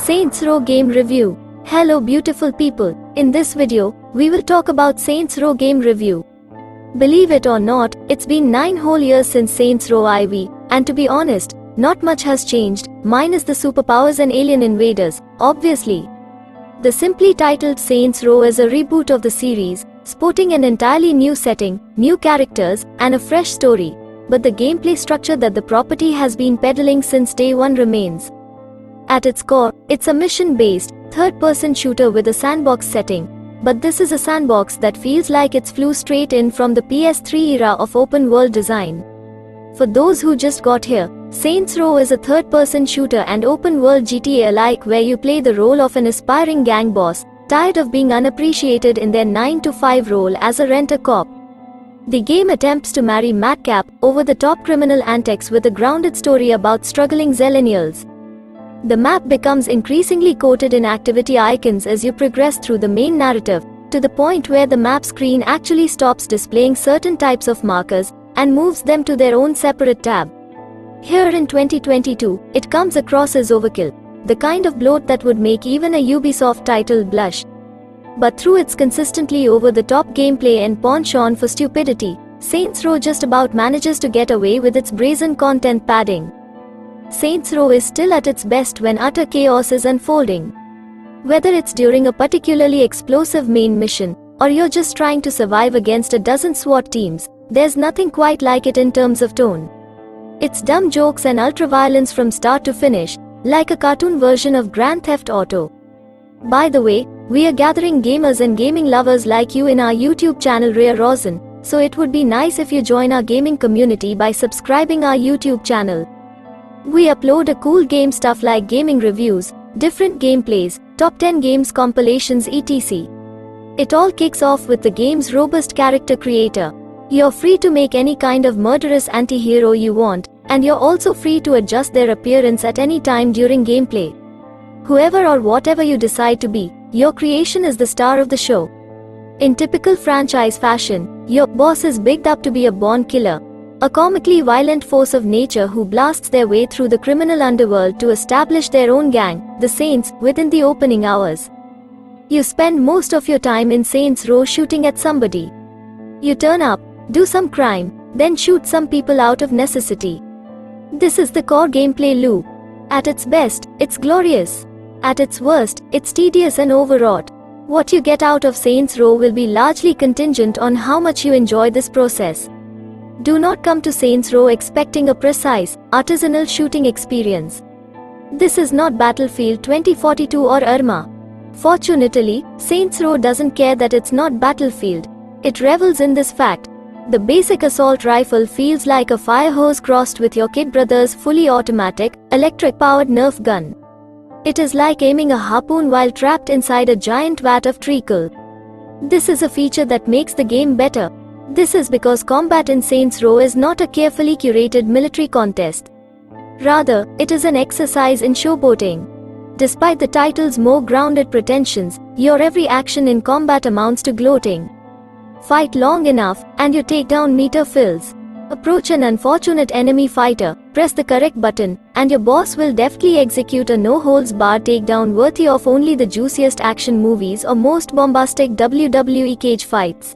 Saints Row Game Review. Hello beautiful people, in this video, we will talk about Saints Row Game Review. Believe it or not, it's been 9 whole years since Saints Row IV, and to be honest, not much has changed, minus the superpowers and alien invaders, obviously. The simply titled Saints Row is a reboot of the series, sporting an entirely new setting, new characters, and a fresh story, but the gameplay structure that the property has been peddling since day one remains. At its core, it's a mission-based, third-person shooter with a sandbox setting, but this is a sandbox that feels like it's flew straight in from the PS3 era of open-world design. For those who just got here, Saints Row is a third-person shooter and open-world GTA alike where you play the role of an aspiring gang boss, tired of being unappreciated in their 9-to-5 role as a rent-a-cop. The game attempts to marry madcap, over-the-top criminal antics with a grounded story about struggling Zellennials. The map becomes increasingly coated in activity icons as you progress through the main narrative, to the point where the map screen actually stops displaying certain types of markers and moves them to their own separate tab. Here in 2022, it comes across as overkill, the kind of bloat that would make even a Ubisoft title blush. But through its consistently over-the-top gameplay and penchant for stupidity, Saints Row just about manages to get away with its brazen content padding. Saints Row is still at its best when utter chaos is unfolding. Whether it's during a particularly explosive main mission, or you're just trying to survive against a dozen SWAT teams, there's nothing quite like it in terms of tone. It's dumb jokes and ultra-violence from start to finish, like a cartoon version of Grand Theft Auto. By the way, we are gathering gamers and gaming lovers like you in our YouTube channel RAYAROZEN, so it would be nice if you join our gaming community by subscribing our YouTube channel. We upload a cool game stuff like gaming reviews, different gameplays, top 10 games compilations etc. It all kicks off with the game's robust character creator. You're free to make any kind of murderous anti-hero you want, and you're also free to adjust their appearance at any time during gameplay. Whoever or whatever you decide to be, your creation is the star of the show. In typical franchise fashion, your boss is bigged up to be a born killer, a comically violent force of nature who blasts their way through the criminal underworld to establish their own gang, the Saints, within the opening hours. You spend most of your time in Saints Row shooting at somebody. You turn up, do some crime, then shoot some people out of necessity. This is the core gameplay loop. At its best, it's glorious. At its worst, it's tedious and overwrought. What you get out of Saints Row will be largely contingent on how much you enjoy this process. Do not come to Saints Row expecting a precise, artisanal shooting experience. This is not Battlefield 2042 or Irma. Fortunately, Saints Row doesn't care that it's not Battlefield. It revels in this fact. The basic assault rifle feels like a fire hose crossed with your kid brother's fully automatic, electric-powered Nerf gun. It is like aiming a harpoon while trapped inside a giant vat of treacle. This is a feature that makes the game better. This is because combat in Saints Row is not a carefully curated military contest. Rather, it is an exercise in showboating. Despite the title's more grounded pretensions, your every action in combat amounts to gloating. Fight long enough, and your takedown meter fills. Approach an unfortunate enemy fighter, press the correct button, and your boss will deftly execute a no-holds-barred takedown worthy of only the juiciest action movies or most bombastic WWE cage fights.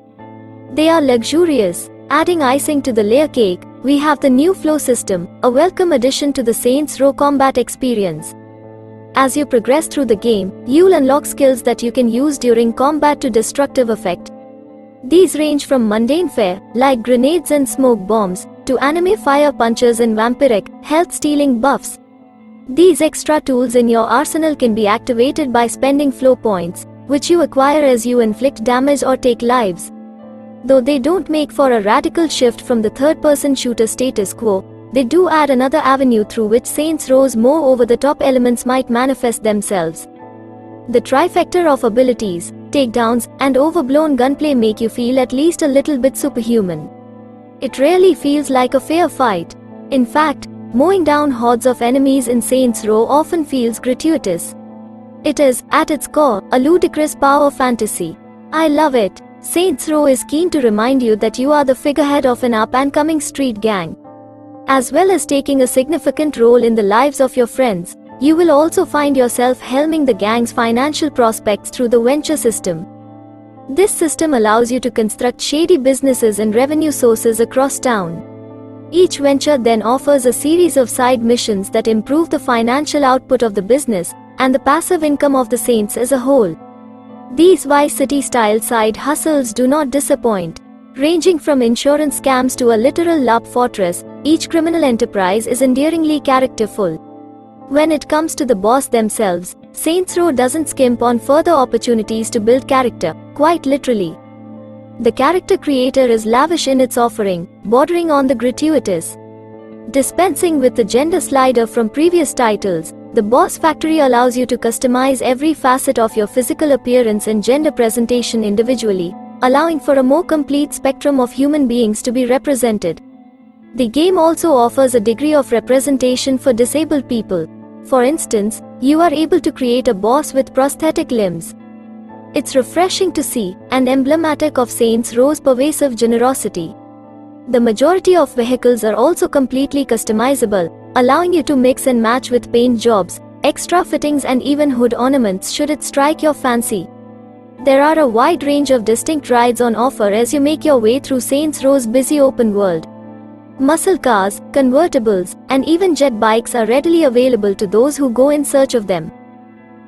They are luxurious. Adding icing to the layer cake, we have the new flow system, a welcome addition to the Saints Row combat experience. As you progress through the game, you'll unlock skills that you can use during combat to destructive effect. These range from mundane fare, like grenades and smoke bombs, to anime fire punches and vampiric, health-stealing buffs. These extra tools in your arsenal can be activated by spending flow points, which you acquire as you inflict damage or take lives. Though they don't make for a radical shift from the third-person shooter status quo, they do add another avenue through which Saints Row's more over-the-top elements might manifest themselves. The trifecta of abilities, takedowns, and overblown gunplay make you feel at least a little bit superhuman. It rarely feels like a fair fight. In fact, mowing down hordes of enemies in Saints Row often feels gratuitous. It is, at its core, a ludicrous power fantasy. I love it. Saints Row is keen to remind you that you are the figurehead of an up-and-coming street gang. As well as taking a significant role in the lives of your friends, you will also find yourself helming the gang's financial prospects through the venture system. This system allows you to construct shady businesses and revenue sources across town. Each venture then offers a series of side missions that improve the financial output of the business and the passive income of the Saints as a whole. These Vice City-style side hustles do not disappoint. Ranging from insurance scams to a literal lab fortress, each criminal enterprise is endearingly characterful. When it comes to the boss themselves, Saints Row doesn't skimp on further opportunities to build character, quite literally. The character creator is lavish in its offering, bordering on the gratuitous. Dispensing with the gender slider from previous titles, the Boss Factory allows you to customize every facet of your physical appearance and gender presentation individually, allowing for a more complete spectrum of human beings to be represented. The game also offers a degree of representation for disabled people. For instance, you are able to create a boss with prosthetic limbs. It's refreshing to see, and emblematic of Saints Row's pervasive generosity. The majority of vehicles are also completely customizable, allowing you to mix and match with paint jobs, extra fittings and even hood ornaments should it strike your fancy. There are a wide range of distinct rides on offer as you make your way through Saints Row's busy open world. Muscle cars, convertibles, and even jet bikes are readily available to those who go in search of them.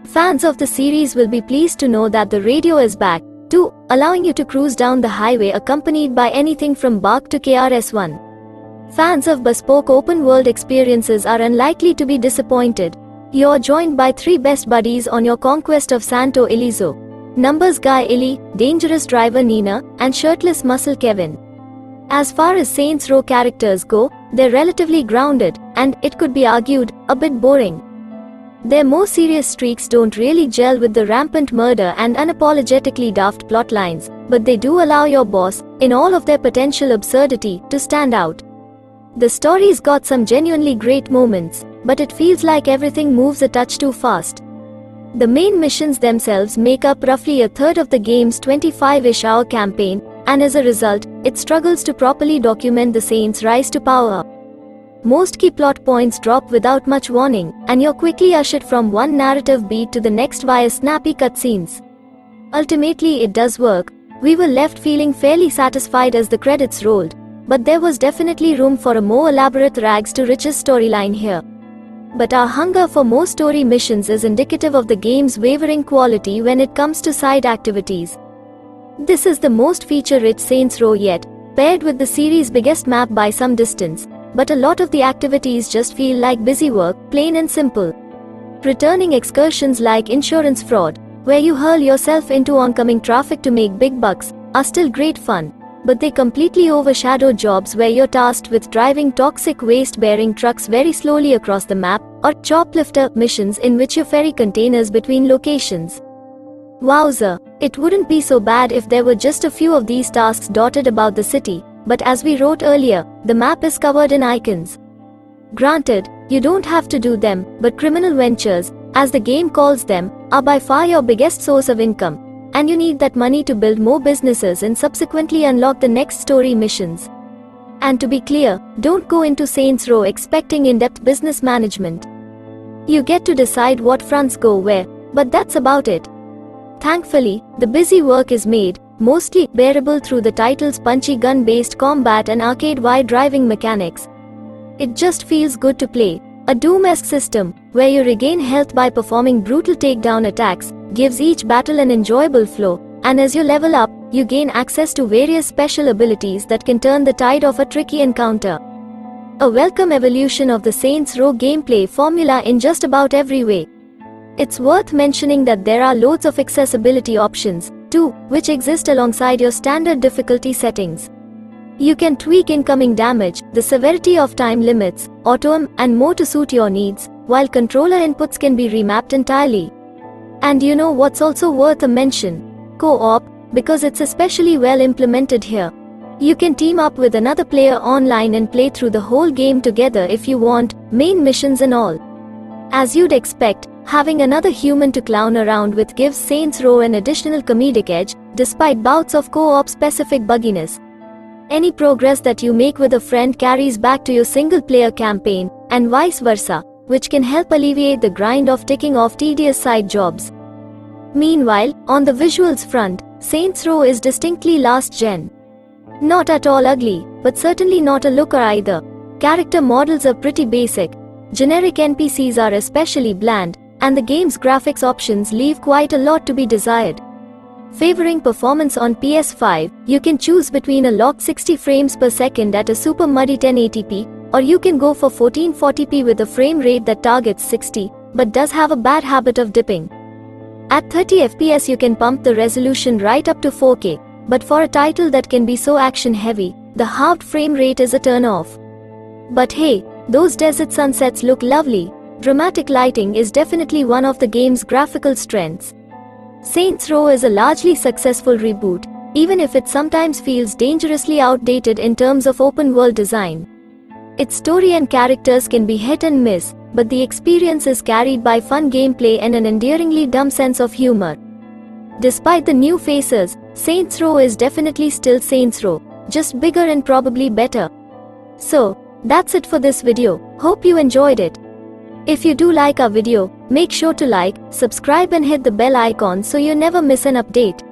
Fans of the series will be pleased to know that the radio is back, too, allowing you to cruise down the highway accompanied by anything from Bark to KRS-One. Fans of bespoke open-world experiences are unlikely to be disappointed. You're joined by 3 best buddies on your conquest of Santo Ileso: Numbers Guy Illy, Dangerous Driver Nina, and Shirtless Muscle Kevin. As far as Saints Row characters go, they're relatively grounded, and, it could be argued, a bit boring. Their more serious streaks don't really gel with the rampant murder and unapologetically daft plotlines, but they do allow your boss, in all of their potential absurdity, to stand out. The story's got some genuinely great moments, but it feels like everything moves a touch too fast. The main missions themselves make up roughly a third of the game's 25-ish hour campaign, and as a result, it struggles to properly document the Saints' rise to power. Most key plot points drop without much warning, and you're quickly ushered from one narrative beat to the next via snappy cutscenes. Ultimately, it does work. We were left feeling fairly satisfied as the credits rolled, but there was definitely room for a more elaborate rags to riches storyline here. But our hunger for more story missions is indicative of the game's wavering quality when it comes to side activities. This is the most feature-rich Saints Row yet, paired with the series' biggest map by some distance, but a lot of the activities just feel like busy work, plain and simple. Returning excursions like insurance fraud, where you hurl yourself into oncoming traffic to make big bucks, are still great fun, but they completely overshadow jobs where you're tasked with driving toxic waste-bearing trucks very slowly across the map, or choplifter missions in which you ferry containers between locations. Wowza, it wouldn't be so bad if there were just a few of these tasks dotted about the city, but as we wrote earlier, the map is covered in icons. Granted, you don't have to do them, but criminal ventures, as the game calls them, are by far your biggest source of income, and you need that money to build more businesses and subsequently unlock the next story missions. And to be clear, don't go into Saints Row expecting in-depth business management. You get to decide what fronts go where, but that's about it. Thankfully, the busy work is made, mostly bearable through the title's punchy gun-based combat and arcade-wide driving mechanics. It just feels good to play. A Doom-esque system, where you regain health by performing brutal takedown attacks, gives each battle an enjoyable flow, and as you level up, you gain access to various special abilities that can turn the tide of a tricky encounter. A welcome evolution of the Saints Row gameplay formula in just about every way. It's worth mentioning that there are loads of accessibility options, too, which exist alongside your standard difficulty settings. You can tweak incoming damage, the severity of time limits, auto-aim, and more to suit your needs, while controller inputs can be remapped entirely. And you know what's also worth a mention? Co-op, because it's especially well implemented here. You can team up with another player online and play through the whole game together if you want, main missions and all. As you'd expect, having another human to clown around with gives Saints Row an additional comedic edge, despite bouts of co-op specific bugginess. Any progress that you make with a friend carries back to your single-player campaign, and vice versa, which can help alleviate the grind of ticking off tedious side jobs. Meanwhile, on the visuals front, Saints Row is distinctly last gen. Not at all ugly, but certainly not a looker either. Character models are pretty basic, generic NPCs are especially bland, and the game's graphics options leave quite a lot to be desired. Favoring performance on PS5, you can choose between a locked 60 frames per second at a super muddy 1080p, or you can go for 1440p with a frame rate that targets 60, but does have a bad habit of dipping. At 30 FPS you can pump the resolution right up to 4K, but for a title that can be so action-heavy, the halved frame rate is a turn-off. But hey, those desert sunsets look lovely. Dramatic lighting is definitely one of the game's graphical strengths. Saints Row is a largely successful reboot, even if it sometimes feels dangerously outdated in terms of open-world design. Its story and characters can be hit and miss, but the experience is carried by fun gameplay and an endearingly dumb sense of humor. Despite the new faces, Saints Row is definitely still Saints Row, just bigger and probably better. So, that's it for this video. Hope you enjoyed it. If you do like our video, make sure to like, subscribe and hit the bell icon so you never miss an update.